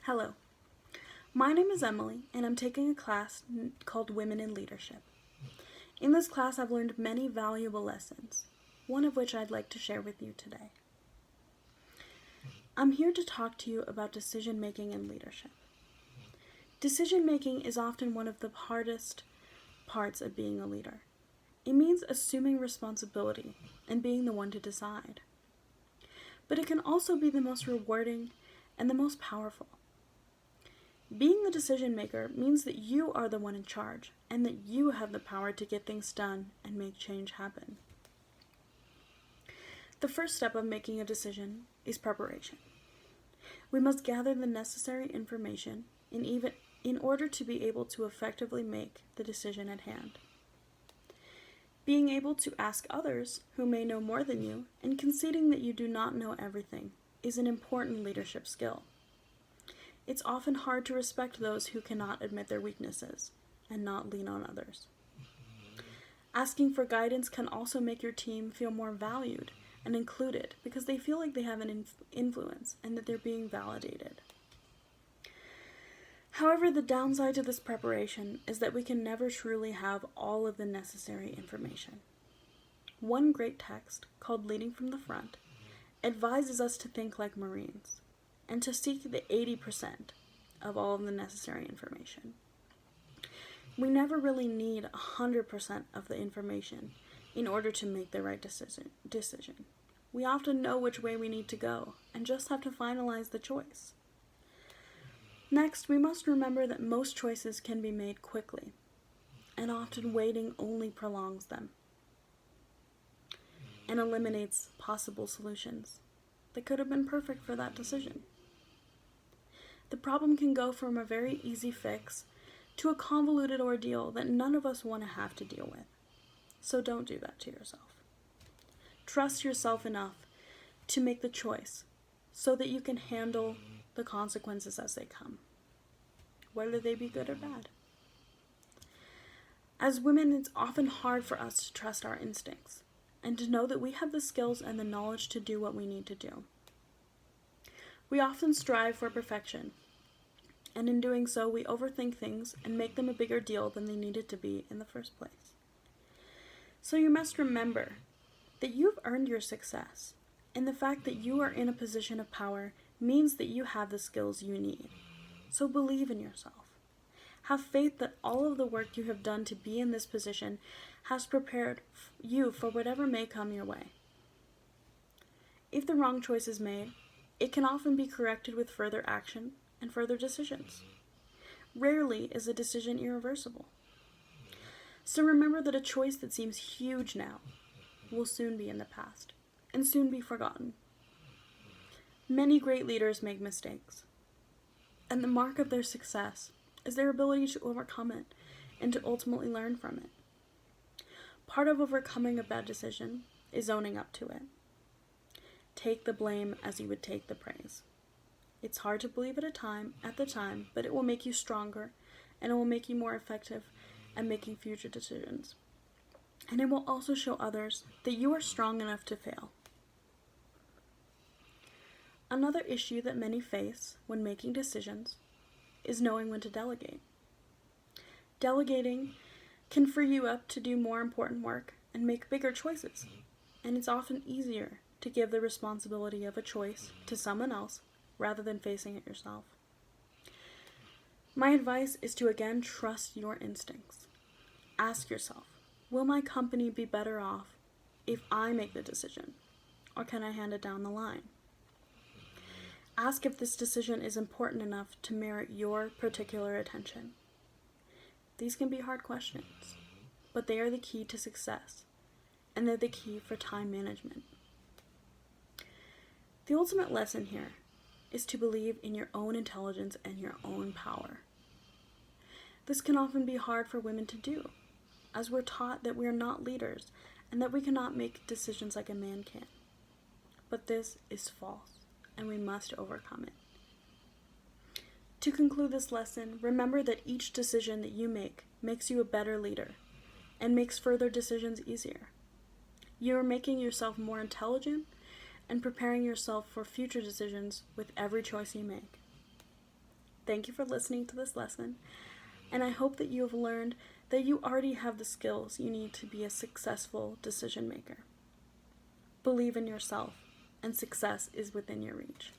Hello, my name is Emily, and I'm taking a class called Women in Leadership. In this class, I've learned many valuable lessons, one of which I'd like to share with you today. I'm here to talk to you about decision making and leadership. Decision making is often one of the hardest parts of being a leader. It means assuming responsibility and being the one to decide. But it can also be the most rewarding and the most powerful. Being the decision maker means that you are the one in charge and that you have the power to get things done and make change happen. The first step of making a decision is preparation. We must gather the necessary information in order to be able to effectively make the decision at hand. Being able to ask others who may know more than you and conceding that you do not know everything is an important leadership skill. It's often hard to respect those who cannot admit their weaknesses and not lean on others. Asking for guidance can also make your team feel more valued and included because they feel like they have an influence and that they're being validated. However, the downside to this preparation is that we can never truly have all of the necessary information. One great text, called Leading from the Front, advises us to think like Marines and to seek the 80% of all of the necessary information. We never really need 100% of the information in order to make the right decision. We often know which way we need to go and just have to finalize the choice. Next, we must remember that most choices can be made quickly, and often waiting only prolongs them and eliminates possible solutions that could have been perfect for that decision. The problem can go from a very easy fix to a convoluted ordeal that none of us want to have to deal with. So don't do that to yourself. Trust yourself enough to make the choice so that you can handle the consequences as they come, whether they be good or bad. As women, it's often hard for us to trust our instincts and to know that we have the skills and the knowledge to do what we need to do. We often strive for perfection, and in doing so, we overthink things and make them a bigger deal than they needed to be in the first place. So you must remember that you've earned your success, and the fact that you are in a position of power means that you have the skills you need. So believe in yourself. Have faith that all of the work you have done to be in this position has prepared you for whatever may come your way. If the wrong choice is made, it can often be corrected with further action and further decisions. Rarely is a decision irreversible. So remember that a choice that seems huge now will soon be in the past and soon be forgotten. Many great leaders make mistakes, and the mark of their success is their ability to overcome it and to ultimately learn from it. Part of overcoming a bad decision is owning up to it. Take the blame as you would take the praise. It's hard to believe at the time, but it will make you stronger and it will make you more effective at making future decisions. And it will also show others that you are strong enough to fail. Another issue that many face when making decisions is knowing when to delegate. Delegating can free you up to do more important work and make bigger choices, and it's often easier to give the responsibility of a choice to someone else rather than facing it yourself. My advice is to again trust your instincts. Ask yourself, will my company be better off if I make the decision, or can I hand it down the line? Ask if this decision is important enough to merit your particular attention. These can be hard questions, but they are the key to success, and they're the key for time management. The ultimate lesson here is to believe in your own intelligence and your own power. This can often be hard for women to do, as we're taught that we are not leaders and that we cannot make decisions like a man can. But this is false, and we must overcome it. To conclude this lesson, remember that each decision that you make makes you a better leader and makes further decisions easier. You are making yourself more intelligent and preparing yourself for future decisions with every choice you make. Thank you for listening to this lesson, and I hope that you have learned that you already have the skills you need to be a successful decision maker. Believe in yourself, and success is within your reach.